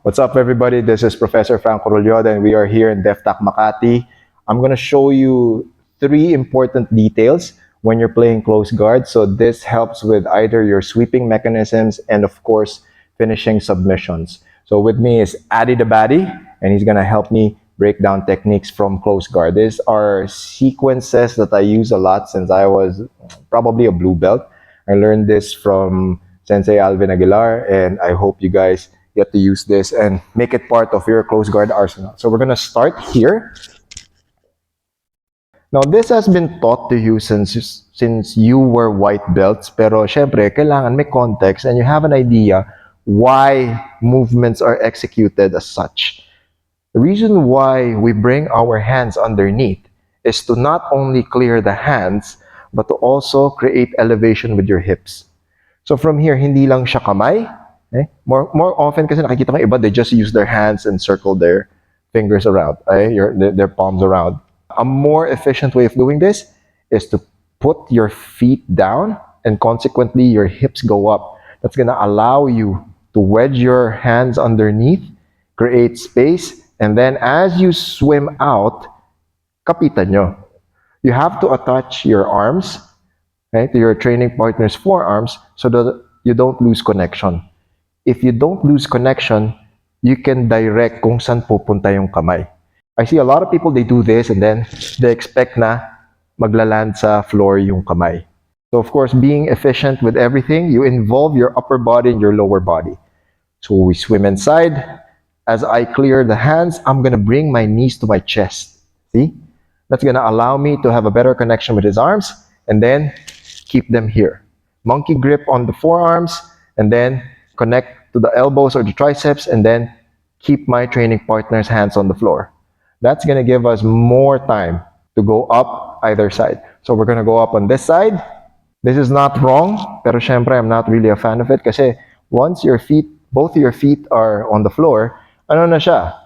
What's up, everybody? This is Professor Franco Rulloda, and we are here in DefTech Makati. I'm going to show you 3 important details when you're playing close guard. So this helps with either your sweeping mechanisms and, of course, finishing submissions. So with me is Addy the Baddie, and he's going to help me break down techniques from close guard. These are sequences that I use a lot since I was probably a blue belt. I learned this from Sensei Alvin Aguilar, and I hope you guys get to use this and make it part of your close guard arsenal. So we're gonna start here. Now, this has been taught to you since you were white belts, pero syempre, kailangan may context and you have an idea why movements are executed as such. The reason why we bring our hands underneath is to not only clear the hands, but to also create elevation with your hips. So from here, hindi lang siya kamay. More often kasi nakikita ko iba, they just use their hands and circle their fingers around, their palms around. A more efficient way of doing this is to put your feet down and consequently your hips go up. That's gonna allow you to wedge your hands underneath, create space, and then as you swim out, kapitan nyo. You have to attach your arms to your training partner's forearms so that you don't lose connection. If you don't lose connection, you can direct kung saan pupunta yung kamay. I see a lot of people, they do this and then they expect na maglaland sa floor yung kamay. So of course, being efficient with everything, you involve your upper body and your lower body. So we swim inside. As I clear the hands, I'm gonna bring my knees to my chest. See? That's gonna allow me to have a better connection with his arms and then keep them here. Monkey grip on the forearms and then connect to the elbows or the triceps and then keep my training partner's hands on the floor. That's gonna give us more time to go up either side. So we're gonna go up on this side. This is not wrong, pero syempre I'm not really a fan of it kasi once both your feet are on the floor, ano na siya?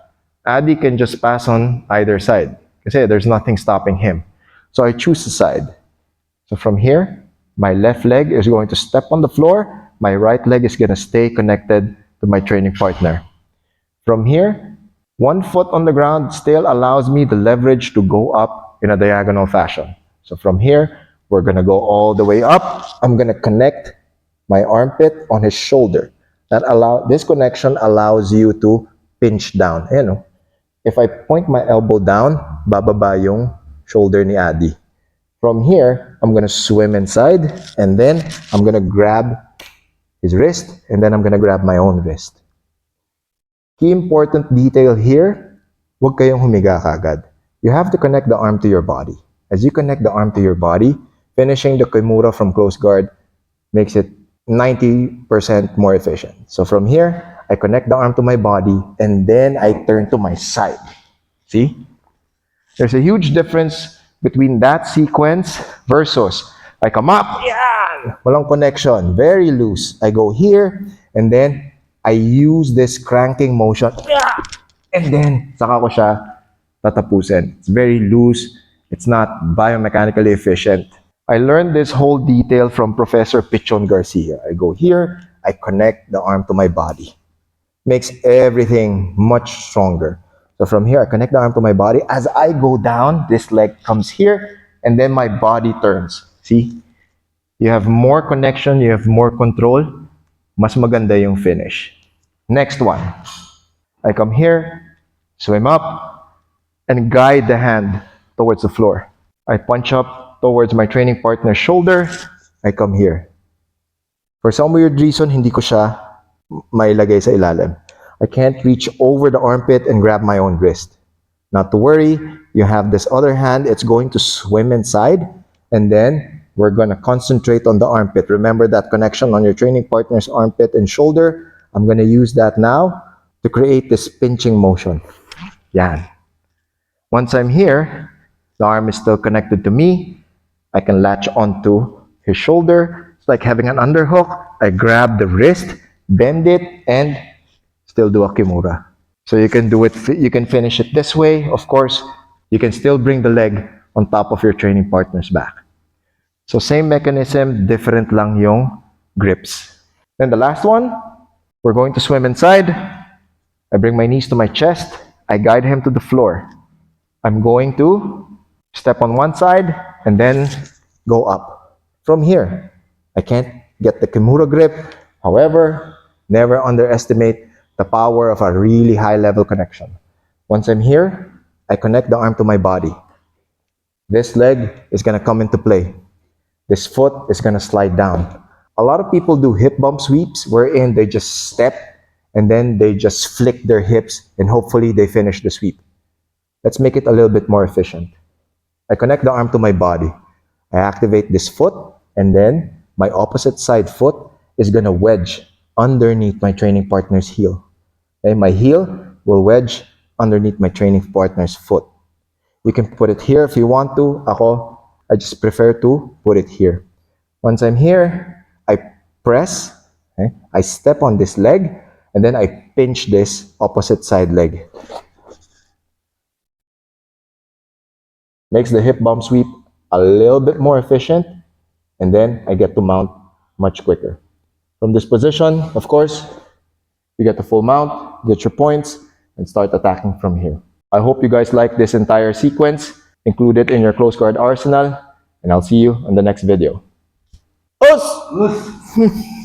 Addy can just pass on either side kasi there's nothing stopping him. So I choose the side. So from here, my left leg is going to step on the floor. My right leg is going to stay connected to my training partner. From here, 1 foot on the ground still allows me the leverage to go up in a diagonal fashion. So from here, we're going to go all the way up. I'm going to connect my armpit on his shoulder. This connection allows you to pinch down. If I point my elbow down, bababa yung shoulder ni Addy. From here, I'm gonna swim inside and then I'm gonna grab his wrist and then I'm gonna grab my own wrist. Key important detail here, huwag kayong humiga kagad. You have to connect the arm to your body. As you connect the arm to your body, finishing the Kimura from close guard makes it 90% more efficient. So from here, I connect the arm to my body and then I turn to my side. See? There's a huge difference between that sequence versus I come up, yan! Walang connection, very loose. I go here and then I use this cranking motion and then saka ko siya tatapusin. It's very loose. It's not biomechanically efficient. I learned this whole detail from Professor Pichon Garcia. I go here, I connect the arm to my body. Makes everything much stronger. So from here, I connect the arm to my body. As I go down, this leg comes here, and then my body turns. See? You have more connection, you have more control. Mas maganda yung finish. Next one. I come here, swim up, and guide the hand towards the floor. I punch up towards my training partner's shoulder. I come here. For some weird reason, hindi ko siya mailagay sa ilalim. I can't reach over the armpit and grab my own wrist. Not to worry, you have this other hand, it's going to swim inside, and then we're gonna concentrate on the armpit. Remember that connection on your training partner's armpit and shoulder? I'm gonna use that now to create this pinching motion. Yan. Once I'm here, the arm is still connected to me. I can latch onto his shoulder. It's like having an underhook. I grab the wrist, bend it, and still do a Kimura. So you can do it, you can finish it this way. Of course, you can still bring the leg on top of your training partner's back. So same mechanism, different lang yung grips. Then the last one, we're going to swim inside. I bring my knees to my chest. I guide him to the floor. I'm going to step on one side and then go up. From here, I can't get the Kimura grip. However, never underestimate the power of a really high level connection. Once I'm here, I connect the arm to my body. This leg is going to come into play. This foot is going to slide down. A lot of people do hip bump sweeps wherein they just step and then they just flick their hips and hopefully they finish the sweep. Let's make it a little bit more efficient. I connect the arm to my body. I activate this foot and then my opposite side foot is going to wedge underneath my training partner's heel. Okay, my heel will wedge underneath my training partner's foot. You can put it here if you want to. I just prefer to put it here. Once I'm here, I press, okay? I step on this leg, and then I pinch this opposite side leg. Makes the hip bump sweep a little bit more efficient, and then I get to mount much quicker. From this position, of course, you get the full mount, get your points, and start attacking from here. I hope you guys like this entire sequence. Include it in your close guard arsenal, and I'll see you in the next video. Us!